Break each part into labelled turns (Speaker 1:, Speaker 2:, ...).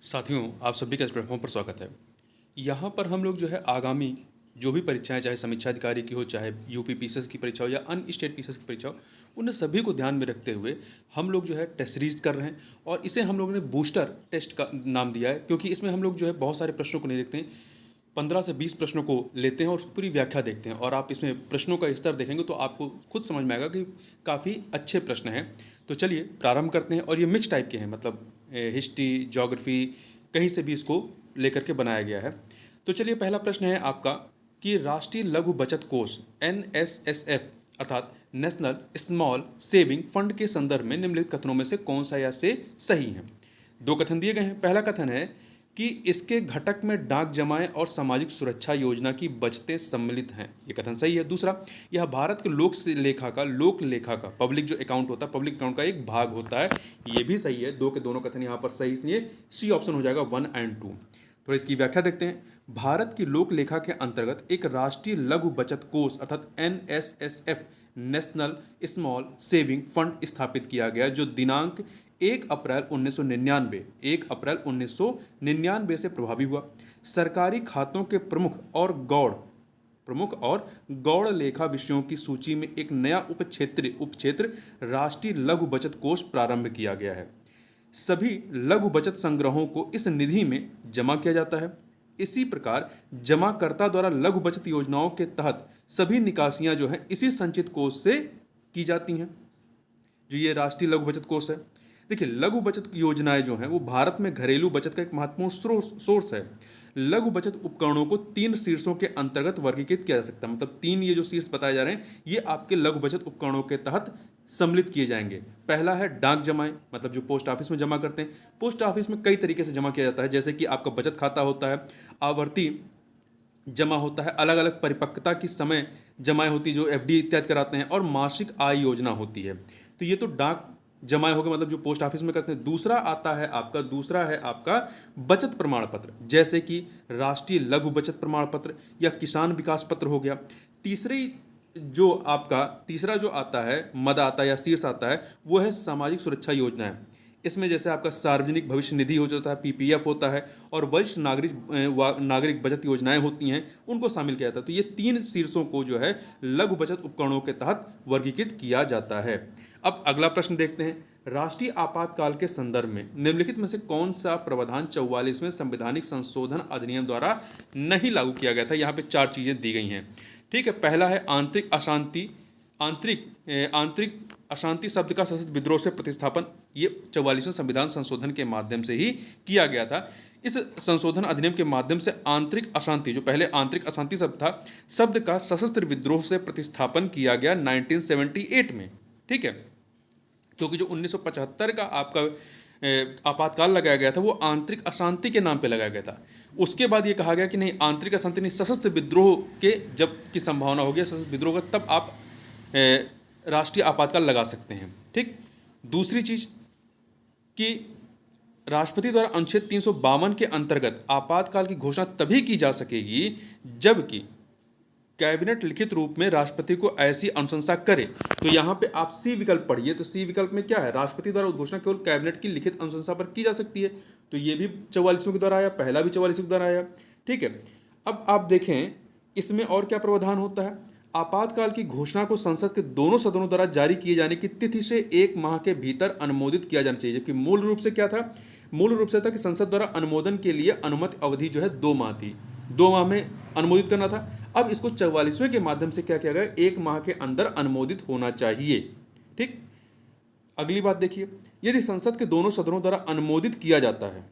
Speaker 1: साथियों, आप सभी का इस प्लेटफ़ॉर्म पर स्वागत है। यहाँ पर हम लोग जो है आगामी जो भी परीक्षाएँ चाहे समीक्षा अधिकारी की हो, चाहे यूपी पीसीएस की परीक्षा हो या अन्य स्टेट पीसीएस की परीक्षा हो, उन सभी को ध्यान में रखते हुए हम लोग जो है टेस्ट सीरीज़ कर रहे हैं और इसे हम लोगों ने बूस्टर टेस्ट का नाम दिया है क्योंकि इसमें हम लोग जो है बहुत सारे प्रश्नों को नहीं देखते हैं। 15 से 20 प्रश्नों को लेते हैं और उसकी पूरी व्याख्या देखते हैं और आप इसमें प्रश्नों का स्तर देखेंगे तो आपको खुद समझ में आएगा कि काफ़ी अच्छे प्रश्न हैं। तो चलिए प्रारंभ करते हैं और ये मिक्स टाइप के हैं मतलब हिस्ट्री, ज्योग्राफी कहीं से भी इसको लेकर के बनाया गया है। तो चलिए पहला प्रश्न है आपका कि राष्ट्रीय लघु बचत कोष एनएसएसएफ अर्थात नेशनल स्मॉल सेविंग फंड के संदर्भ में निम्नलिखित कथनों में से कौन सा या से सही है। दो कथन दिए गए हैं। पहला कथन है कि इसके घटक में डाक जमाएं और सामाजिक सुरक्षा योजना की बचतें सम्मिलित हैं, ये कथन सही है। दूसरा, यह भारत के लोक लेखा का पब्लिक जो अकाउंट होता है, पब्लिक अकाउंट का एक भाग होता है, ये भी सही है। दो के दोनों कथन यहाँ पर सही, इसलिए सी ऑप्शन हो जाएगा 1 और 2। थोड़ा इसकी व्याख्या देखते हैं। भारत की लोक लेखा के अंतर्गत एक राष्ट्रीय लघु बचत कोष अर्थात एनएसएसएफ नेशनल स्मॉल सेविंग फंड स्थापित किया गया जो दिनांक 1 अप्रैल 1999 से प्रभावी हुआ। सरकारी खातों के प्रमुख और गौड़ लेखा विषयों की सूची में एक नया उपक्षेत्र राष्ट्रीय लघु बचत कोष प्रारंभ किया गया है। सभी लघु बचत संग्रहों को इस निधि में जमा किया जाता है। इसी प्रकार जमाकर्ता द्वारा लघु बचत योजनाओं के तहत सभी निकासियां जो है इसी संचित कोष से की जाती हैं। जो ये राष्ट्रीय लघु बचत कोष है, देखिए लघु बचत योजनाएं जो हैं वो भारत में घरेलू बचत का एक महत्वपूर्ण सोर्स है। लघु बचत उपकरणों को 3 शीर्षों के अंतर्गत वर्गीकृत किया जा सकता है। मतलब 3 ये जो शीर्ष बताए जा रहे हैं ये आपके लघु बचत उपकरणों के तहत सम्मिलित किए जाएंगे। पहला है डाक जमाएं, मतलब जो पोस्ट ऑफिस में जमा करते हैं। पोस्ट ऑफिस में कई तरीके से जमा किया जाता है, जैसे कि आपका बचत खाता होता है, आवर्ती जमा होता है, अलग अलग परिपक्वता की समय जमाएं होती है जो एफडी इत्यादि कराते हैं, और मासिक आय योजना होती है। तो ये तो डाक जमाएं हो गए, मतलब जो पोस्ट ऑफिस में करते हैं। दूसरा है आपका बचत प्रमाण पत्र, जैसे कि राष्ट्रीय लघु बचत प्रमाण पत्र या किसान विकास पत्र हो गया। तीसरा जो आता है मद आता है या शीर्ष आता है वो है सामाजिक सुरक्षा योजनाएं। इसमें जैसे आपका सार्वजनिक भविष्य निधि हो जाता है, पीपीएफ होता है, और वरिष्ठ नागरिक बचत योजनाएं होती हैं, उनको शामिल किया जाता है। तो ये 3 शीर्षों को जो है लघु बचत उपकरणों के तहत वर्गीकृत किया जाता है। अब अगला प्रश्न देखते हैं। राष्ट्रीय आपातकाल के संदर्भ में निम्नलिखित में से कौन सा प्रावधान 44वें संवैधानिक संशोधन अधिनियम द्वारा नहीं लागू किया गया था। यहाँ पे 4 चीजें दी गई हैं, ठीक है। पहला है आंतरिक अशांति शब्द का सशस्त्र विद्रोह से प्रतिस्थापन। ये 44वें संविधान संशोधन के माध्यम से ही किया गया था। इस संशोधन अधिनियम के माध्यम से आंतरिक अशांति, जो पहले आंतरिक अशांति शब्द था, शब्द का सशस्त्र विद्रोह से प्रतिस्थापन किया गया 1978 में, ठीक है। क्योंकि जो 1975 का आपका आपातकाल लगाया गया था वो आंतरिक अशांति के नाम पे लगाया गया था। उसके बाद ये कहा गया कि नहीं, आंतरिक अशांति नहीं, सशस्त्र विद्रोह के जब की संभावना हो गया, सशस्त्र विद्रोह का, तब आप राष्ट्रीय आपातकाल लगा सकते हैं, ठीक। दूसरी चीज कि राष्ट्रपति द्वारा अनुच्छेद 352 के अंतर्गत आपातकाल की घोषणा तभी की जा सकेगी जबकि कैबिनेट लिखित रूप में राष्ट्रपति को ऐसी अनुशंसा करे। तो यहाँ पे आप सी विकल्प पढ़िए, तो सी विकल्प में क्या है, राष्ट्रपति द्वारा घोषणा केवल कैबिनेट की लिखित अनुशंसा पर की जा सकती है। तो ये भी 44 के द्वारा आया, पहला भी 44 के द्वारा आया, ठीक है। अब आप देखें इसमें और क्या प्रावधान होता है। आपातकाल की घोषणा को संसद के दोनों सदनों द्वारा जारी किए जाने की तिथि से 1 माह के भीतर अनुमोदित किया जाना चाहिए, जबकि मूल रूप से क्या था, मूल रूप से था कि संसद द्वारा अनुमोदन के लिए अनुमति अवधि जो है 2 माह थी, 2 माह में अनुमोदित करना था। अब इसको 44वें के माध्यम से क्या किया गया, 1 माह के अंदर अनुमोदित होना चाहिए, ठीक। अगली बात देखिए, यदि संसद के दोनों सदनों द्वारा अनुमोदित किया जाता है,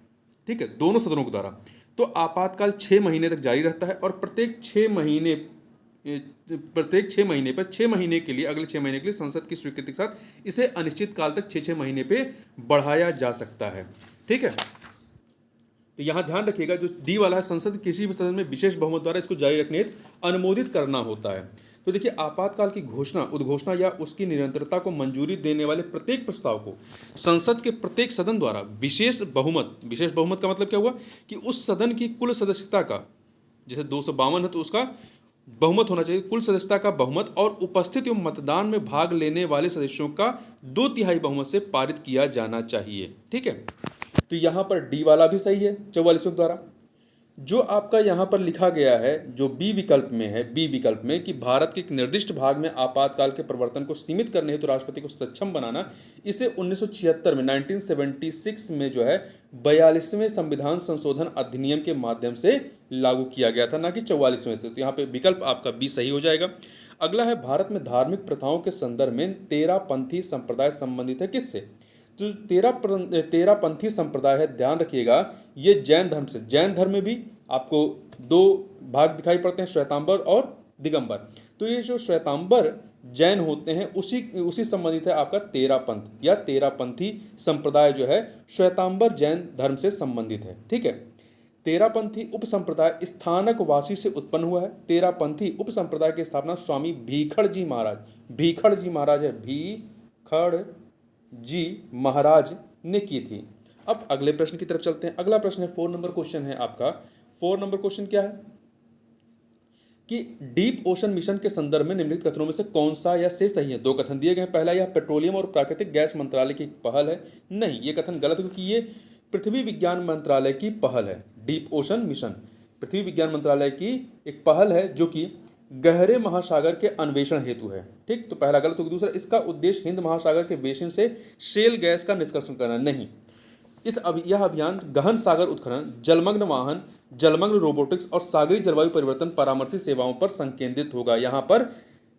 Speaker 1: ठीक है, दोनों सदनों के द्वारा, तो आपातकाल 6 महीने तक जारी रहता है और प्रत्येक 6 महीने पर 6 महीने के लिए, अगले 6 महीने के लिए संसद की स्वीकृति के साथ इसे अनिश्चित काल तक 6 महीने पे बढ़ाया जा सकता है, ठीक है। तो यहां ध्यान रखिएगा, जो डी वाला है, संसद किसी भी सदन में विशेष बहुमत द्वारा इसको जारी रखने हेतु अनुमोदित करना होता है। तो देखिए, आपातकाल की घोषणा, उद्घोषणा या उसकी निरंतरता को मंजूरी देने वाले प्रत्येक प्रस्ताव को संसद के प्रत्येक सदन द्वारा विशेष बहुमत का मतलब क्या हुआ कि उस सदन की कुल सदस्यता का, जैसे 252 है तो उसका बहुमत होना चाहिए, कुल सदस्यता का बहुमत, और उपस्थित एवं मतदान में भाग लेने वाले सदस्यों का 2/3 बहुमत से पारित किया जाना चाहिए, ठीक है। तो यहाँ पर डी वाला भी सही है 44 के द्वारा। जो आपका यहाँ पर लिखा गया है, जो बी विकल्प में है, बी विकल्प में कि भारत के एक निर्दिष्ट भाग में आपातकाल के प्रवर्तन को सीमित करने हेतु राष्ट्रपति को सक्षम बनाना, इसे 1976 में 1976 में जो है 42वें संविधान संशोधन अधिनियम के माध्यम से लागू किया गया था, ना कि 44वें से। तो यहाँ पे विकल्प आपका बी सही हो जाएगा। अगला है, भारत में धार्मिक प्रथाओं के संदर्भ में तेरापंथी संप्रदाय संबंधित है किससे? जो तेरापंथी संप्रदाय है, ध्यान रखिएगा, ये जैन धर्म से, जैन धर्म में भी आपको दो भाग दिखाई पड़ते हैं, श्वेतांबर और दिगंबर। तो ये जो श्वेतांबर जैन होते हैं उसी संबंधित है आपका तेरापंथ या तेरापंथी संप्रदाय जो है श्वेतांबर जैन धर्म से संबंधित है। ठीक है, तेरापंथी उपसंप्रदाय स्थानक वासी से उत्पन्न हुआ है। तेरापंथी उपसंप्रदाय की स्थापना स्वामी भीखड़ जी महाराज, भीखड़ जी महाराज है, भीखड़ जी महाराज ने की थी। अब अगले प्रश्न की तरफ चलते हैं। अगला प्रश्न है 4 नंबर क्वेश्चन है आपका। 4 नंबर क्वेश्चन क्या है कि डीप ओशन मिशन के संदर्भ में निम्नलिखित कथनों में से कौन सा या से सही है? 2 कथन दिए गए हैं। पहला, यह पेट्रोलियम और प्राकृतिक गैस मंत्रालय की पहल है। नहीं, ये कथन गलत है, क्योंकि ये पृथ्वी विज्ञान मंत्रालय की पहल है। डीप ओशन मिशन पृथ्वी विज्ञान मंत्रालय की एक पहल है जो कि गहरे महासागर के अन्वेषण हेतु है। ठीक, तो पहला गलत होगा। दूसरा, इसका उद्देश्य हिंद महासागर के बेसिन से शेल गैस का निष्कर्षण करना। नहीं, यह अभियान गहन सागर उत्खनन, जलमग्न वाहन, जलमग्न रोबोटिक्स और सागरीय जलवायु परिवर्तन परामर्शी सेवाओं पर संकेंद्रित होगा। यहाँ पर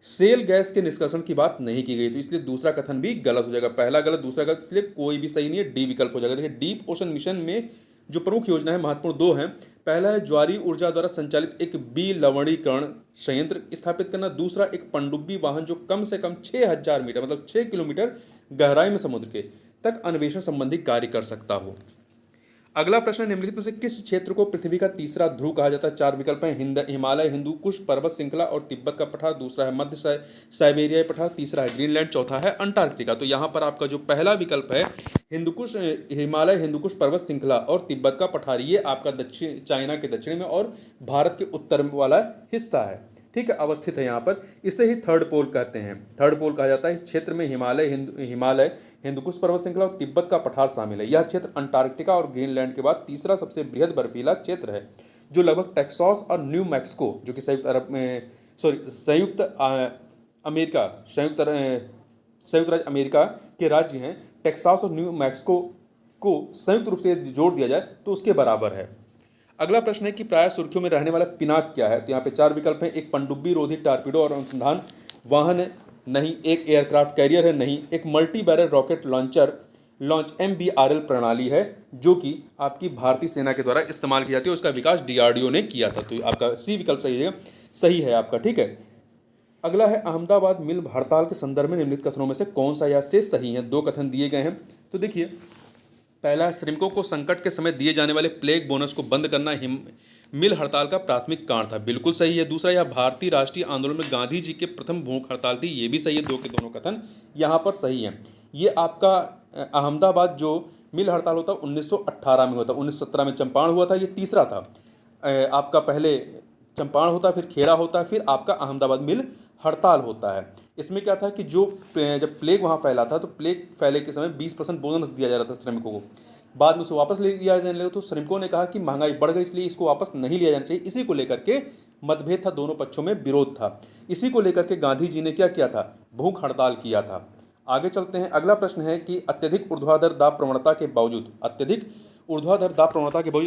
Speaker 1: सेल गैस के निष्कर्षण की बात नहीं की गई, तो इसलिए दूसरा कथन भी गलत हो जाएगा। पहला गलत, दूसरा गलत, इसलिए कोई भी सही नहीं है, डी विकल्प हो जाएगा। देखिए, डीप ओशन मिशन में जो प्रमुख योजना है, महत्वपूर्ण 2 हैं। पहला है ज्वारीय ऊर्जा द्वारा संचालित एक लवणीकरण संयंत्र स्थापित करना। दूसरा, एक पनडुब्बी वाहन जो कम से कम 6000 मीटर मतलब 6 किलोमीटर गहराई में समुद्र के तक अन्वेषण संबंधी कार्य कर सकता हो। अगला प्रश्न, निम्नलिखित में से किस क्षेत्र को पृथ्वी का तीसरा ध्रुव कहा जाता है? 4 विकल्प हैं, हिमालय, हिंदू कुश पर्वत श्रृंखला और तिब्बत का पठार। दूसरा है मध्य साइबेरियाई पठार। तीसरा है ग्रीनलैंड। चौथा है अंटार्कटिका। तो यहाँ पर आपका जो पहला विकल्प है हिंदुकुश, हिमालय, हिंदुकुश पर्वत श्रृंखला और तिब्बत का पठार, ये आपका दक्षिण चाइना के दक्षिण में और भारत के उत्तर वाला हिस्सा है। ठीक है, अवस्थित है यहाँ पर। इसे ही थर्ड पोल कहते हैं, थर्ड पोल कहा जाता है। इस क्षेत्र में हिमालय, हिंदुकुश पर्वत श्रृंखला और तिब्बत का पठार शामिल है। यह क्षेत्र अंटार्कटिका और ग्रीनलैंड के बाद तीसरा सबसे बृहद बर्फीला क्षेत्र है, जो लगभग टेक्सास और न्यू मैक्सिको, जो कि संयुक्त राज्य अमेरिका के राज्य हैं, टेक्सास और न्यू मैक्सिको को संयुक्त रूप से जोड़ दिया जाए तो उसके बराबर है। अगला प्रश्न है कि प्राय सुर्खियों में रहने वाला पिनाक क्या है? तो यहाँ पे 4 विकल्प हैं। एक पनडुब्बी रोधी टारपीडो और अनुसंधान वाहन है, नहीं। एक एयरक्राफ्ट कैरियर है, नहीं। एक multi barrel rocket launch MBRL प्रणाली है, जो कि आपकी भारतीय सेना के द्वारा इस्तेमाल की जाती है। उसका विकास DRDO ने किया था। तो आपका सी विकल्प सही है आपका। ठीक है, अगला है अहमदाबाद मिल हड़ताल के संदर्भ में निम्नलिखित कथनों में से कौन सा या से सही है? 2 कथन दिए गए हैं। तो देखिए, पहला, श्रमिकों को संकट के समय दिए जाने वाले प्लेग बोनस को बंद करना मिल हड़ताल का प्राथमिक कारण था। बिल्कुल सही है। दूसरा, यह भारतीय राष्ट्रीय आंदोलन में गांधी जी के प्रथम भूख हड़ताल थी। ये भी सही है। 2 के दोनों कथन यहाँ पर सही है। ये आपका अहमदाबाद जो मिल हड़ताल होता 1918 में होता, 1917 में चंपारण हुआ था, ये तीसरा था। आपका पहले चंपारण होता, फिर खेड़ा होता, फिर आपका अहमदाबाद मिल हड़ताल होता है। इसमें क्या था कि जब प्लेग वहाँ फैला था, तो प्लेग फैले के समय 20% बोनस दिया जा रहा था श्रमिकों को। बाद में उसे वापस ले लिया जाने लगा, तो श्रमिकों ने कहा कि महंगाई बढ़ गई, इसलिए इसको वापस नहीं लिया जाना चाहिए। इसी को लेकर के मतभेद था, दोनों पक्षों में विरोध था। इसी को लेकर के गांधी जी ने क्या किया था? भूख हड़ताल किया था। आगे चलते हैं। अगला प्रश्न है कि अत्यधिक ऊर्ध्वाधर दाब प्रवणता के बावजूद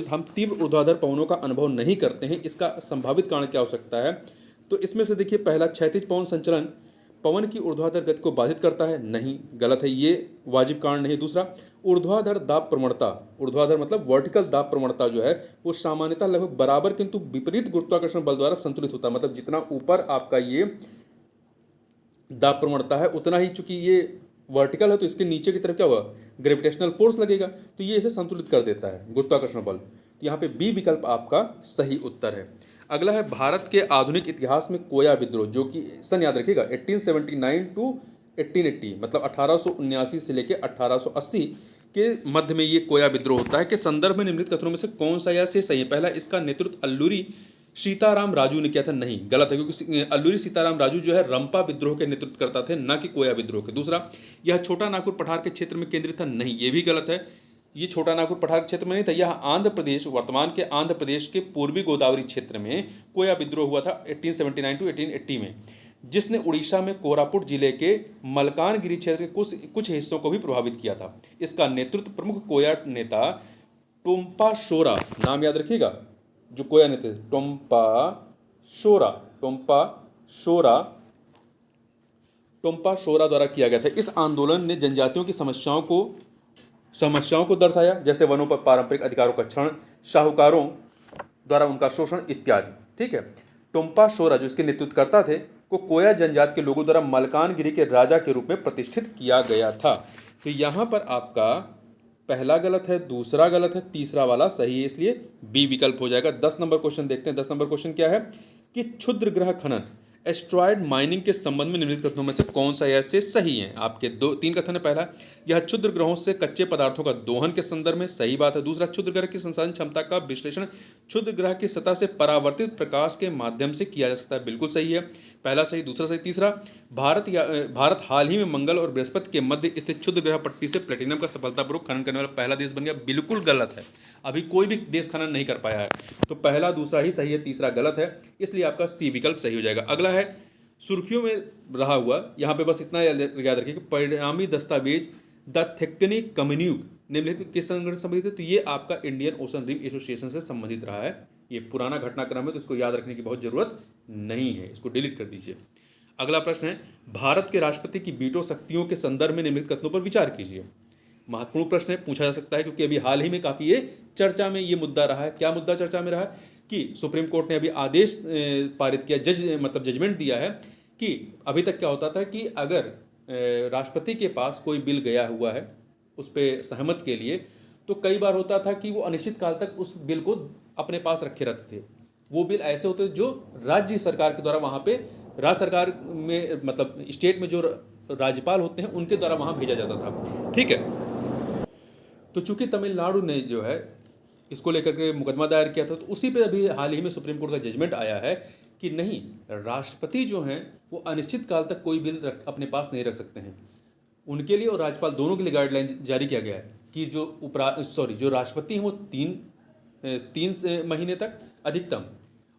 Speaker 1: हम तीव्र ऊर्ध्वाधर पवनों का अनुभव नहीं करते हैं। इसका संभावित कारण क्या हो सकता है? तो इसमें से देखिए, पहला, क्षैतिज पवन संचलन पवन की ऊर्ध्वाधर गति को बाधित करता है। नहीं, गलत है, ये वाजिब कारण नहीं। दूसरा, ऊर्ध्वाधर दाब प्रवणता, ऊर्ध्वाधर मतलब वर्टिकल दाब प्रवणता जो है वो सामान्यतः लगभग बराबर किंतु विपरीत गुरुत्वाकर्षण बल द्वारा संतुलित होता है। मतलब जितना ऊपर आपका ये दाब प्रवणता है, उतना ही, चूंकि ये वर्टिकल है तो इसके नीचे की तरफ क्या होगा? ग्रेविटेशनल फोर्स लगेगा, तो ये इसे संतुलित कर देता है, गुरुत्वाकर्षण बल। तो यहाँ पे बी विकल्प आपका सही उत्तर है। अगला है, भारत के आधुनिक इतिहास में कोया विद्रोह, जो कि सन याद रखिएगा 1879 टू 1880, मतलब 1879 से लेकर 1880 के मध्य में ये कोया विद्रोह होता है, के संदर्भ में निम्नलिखित कथनों में से कौन सा या से सही है? पहला, इसका नेतृत्व अल्लूरी सीताराम राजू ने किया था। नहीं, गलत है, क्योंकि अल्लूरी सीताराम राजू जो है रंपा विद्रोह के नेतृत्व करता थे, न कि कोया विद्रोह के। दूसरा, यह छोटा नागपुर पठार के क्षेत्र में केंद्रित था। नहीं, ये भी गलत है। ये छोटा नागपुर पठार क्षेत्र में नहीं था, यह आंध्र प्रदेश, वर्तमान के आंध्र प्रदेश के पूर्वी गोदावरी क्षेत्र में कोया विद्रोह हुआ था 1879 टू 1880 में, जिसने उड़ीसा में कोरापुट जिले के मलकानगिरी क्षेत्र के कुछ हिस्सों को भी प्रभावित किया था। इसका नेतृत्व प्रमुख कोया नेता टोम्पा शोरा, नाम याद रखिएगा, जो कोया नेता टोम्पा शोरा द्वारा किया गया था। इस आंदोलन ने जनजातियों की समस्याओं को दर्शाया, जैसे वनों पर पारंपरिक अधिकारों का क्षरण, शाहूकारों द्वारा उनका शोषण इत्यादि। ठीक है, टोम्पा शोरा जो इसके नेतृत्वकर्ता थे को कोया जनजाति के लोगों द्वारा मलकानगिरी के राजा के रूप में प्रतिष्ठित किया गया था। तो यहाँ पर आपका पहला गलत है, दूसरा गलत है, तीसरा वाला सही है, इसलिए बी विकल्प हो जाएगा। 10 नंबर क्वेश्चन देखते हैं। 10 नंबर क्वेश्चन क्या है कि क्षुद्र ग्रह खनन एस्ट्रॉयड माइनिंग के संबंध में निम्नलिखित कथनों में से कौन सा ऐसे सही है। आपके 3 कथन है। पहला, यह क्षुद्र ग्रहों से कच्चे पदार्थों का दोहन के संदर्भ में, सही बात है। दूसरा, क्षुद्र ग्रह की संसाधन क्षमता का विश्लेषण क्षुद्र ग्रह की सतह से परावर्तित प्रकाश के माध्यम से किया जा सकता है, बिल्कुल सही है। पहला सही, दूसरा सही। तीसरा, भारत हाल ही में मंगल और बृहस्पति के मध्य स्थित क्षुद्र ग्रह पट्टी से प्लेटिनम का सफलतापूर्वक खनन करने वाला पहला देश बन गया, बिल्कुल गलत है। अभी कोई भी देश खनन नहीं कर पाया है। तो पहला दूसरा ही सही है, तीसरा गलत है, इसलिए आपका सी विकल्प सही हो जाएगा। अगला है सुर्खियों में रहा हुआ, यहाँ पे बस इतना याद रखिए कि परिणामी दस्तावेज द थेक्टोनिक कम्युनिक निम्नलिखित किस संगठन से संबंधित है। तो ये आपका इंडियन ओशन रिम एसोसिएशन से संबंधित रहा है। ये पुराना घटनाक्रम है, तो इसको याद रखने की बहुत जरूरत नहीं है, इसको डिलीट कर दीजिए। अगला प्रश्न है, भारत के राष्ट्रपति की वीटो शक्तियों के संदर्भ में निम्नलिखित कथनों पर विचार कीजिए। महत्वपूर्ण प्रश्न है, पूछा जा सकता है, क्योंकि अभी हाल ही में काफ़ी ये चर्चा में ये मुद्दा रहा है। क्या मुद्दा चर्चा में रहा है कि सुप्रीम कोर्ट ने अभी आदेश पारित किया, जजमेंट दिया है कि अभी तक क्या होता था कि अगर राष्ट्रपति के पास कोई बिल गया हुआ है उस पर सहमत के लिए, तो कई बार होता था कि वो अनिश्चित काल तक उस बिल को अपने पास रखे रहते थे। वो बिल ऐसे होते थे जो राज्य सरकार के द्वारा वहाँ पे, राज्य सरकार में मतलब स्टेट में जो राज्यपाल होते हैं उनके द्वारा वहाँ भेजा जाता था। ठीक है, तो चूंकि तमिलनाडु ने जो है इसको लेकर के मुकदमा दायर किया था, तो उसी पे अभी हाल ही में सुप्रीम कोर्ट का जजमेंट आया है कि नहीं, राष्ट्रपति जो हैं वो अनिश्चित काल तक कोई बिल अपने पास नहीं रख सकते हैं। उनके लिए और राज्यपाल दोनों के लिए गाइडलाइन जारी किया गया है कि जो राष्ट्रपति हैं वो तीन महीने तक अधिकतम,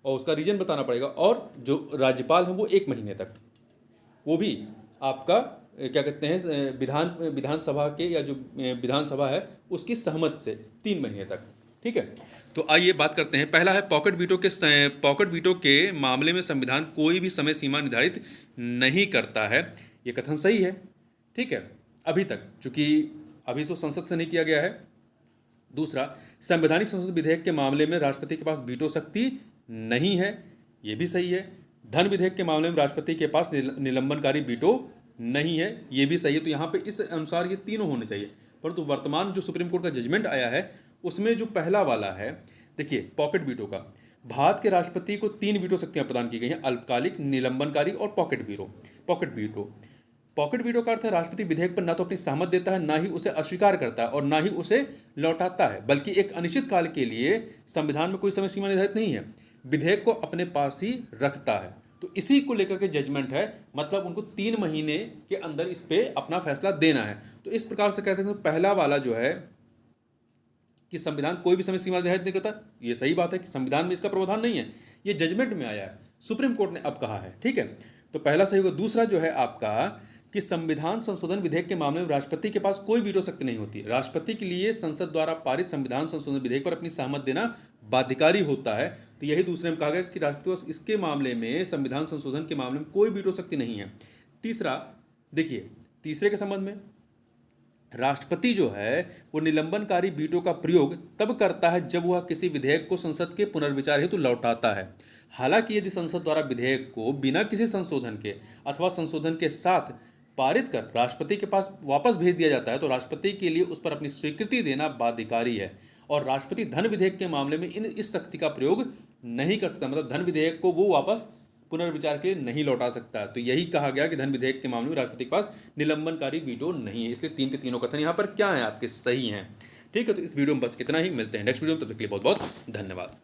Speaker 1: और उसका रीजन बताना पड़ेगा, और जो राज्यपाल हैं वो 1 महीने तक, वो भी आपका क्या कहते हैं विधानसभा के या जो विधानसभा है उसकी सहमत से 3 महीने तक। ठीक है, तो आइए बात करते हैं। पहला है पॉकेट वीटो के मामले में संविधान कोई भी समय सीमा निर्धारित नहीं करता है। ये कथन सही है। ठीक है, अभी तक, चूंकि अभी तो संसद से नहीं किया गया है। दूसरा, संवैधानिक संशोधन विधेयक के मामले में राष्ट्रपति के पास वीटो शक्ति नहीं है, ये भी सही है। धन विधेयक के मामले में राष्ट्रपति के पास निलंबनकारी वीटो नहीं है, ये भी सही है। तो यहाँ पे इस अनुसार ये तीनों होने चाहिए, परंतु वर्तमान जो सुप्रीम कोर्ट का जजमेंट आया है उसमें जो पहला वाला है, देखिए पॉकेट वीटो का, भारत के राष्ट्रपति को 3 वीटो शक्तियां प्रदान की गई हैं, अल्पकालिक, निलंबनकारी और पॉकेट वीटो। पॉकेट वीटो का अर्थ है राष्ट्रपति विधेयक पर ना तो अपनी सहमत देता है, ना ही उसे अस्वीकार करता है और ना ही उसे लौटाता है, बल्कि एक अनिश्चित काल के लिए, संविधान में कोई समय सीमा निर्धारित नहीं है, विधेयक को अपने पास ही रखता है। तो इसी को लेकर के जजमेंट है, मतलब उनको 3 महीने के अंदर इस पे अपना फैसला देना है। तो इस प्रकार से कह सकते हैं पहला वाला जो है कि संविधान कोई भी समय सीमा निर्धारित नहीं करता, ये सही बात है कि संविधान में इसका प्रावधान नहीं है, ये जजमेंट में आया है, सुप्रीम कोर्ट ने अब कहा है। ठीक है, तो पहला सही होगा। दूसरा जो है आपका कि संविधान संशोधन विधेयक के मामले में राष्ट्रपति के पास कोई वीटो शक्ति नहीं होती। राष्ट्रपति के लिए संसद द्वारा पारित संविधान संशोधन विधेयक पर अपनी सहमत देना बाध्यकारी होता है। तो यही दूसरे में कहा गया कि राष्ट्रपति के पास इसके मामले में, संविधान संशोधन के मामले में कोई वीटो शक्ति नहीं है। तीसरा, देखिए तीसरे के संबंध में राष्ट्रपति जो है वो निलंबनकारी वीटो का प्रयोग तब करता है जब वह किसी विधेयक को संसद के पुनर्विचार हेतु लौटाता है। हालांकि यदि संसद द्वारा विधेयक को बिना किसी संशोधन के अथवा संशोधन के साथ पारित कर राष्ट्रपति के पास वापस भेज दिया जाता है, तो राष्ट्रपति के लिए उस पर अपनी स्वीकृति देना बाध्यकारी है, और राष्ट्रपति धन विधेयक के मामले में इस शक्ति का प्रयोग नहीं कर सकता, मतलब धन विधेयक को वो वापस पुनर्विचार के लिए नहीं लौटा सकता। तो यही कहा गया कि धन विधेयक के मामले में राष्ट्रपति के पास निलंबनकारी वीटो नहीं है, इसलिए 3 के तीनों कथन यहाँ पर क्या है आपके सही हैं। ठीक है, तो इस वीडियो में बस इतना ही, मिलते हैं नेक्स्ट वीडियो में, तब तक के लिए बहुत बहुत धन्यवाद।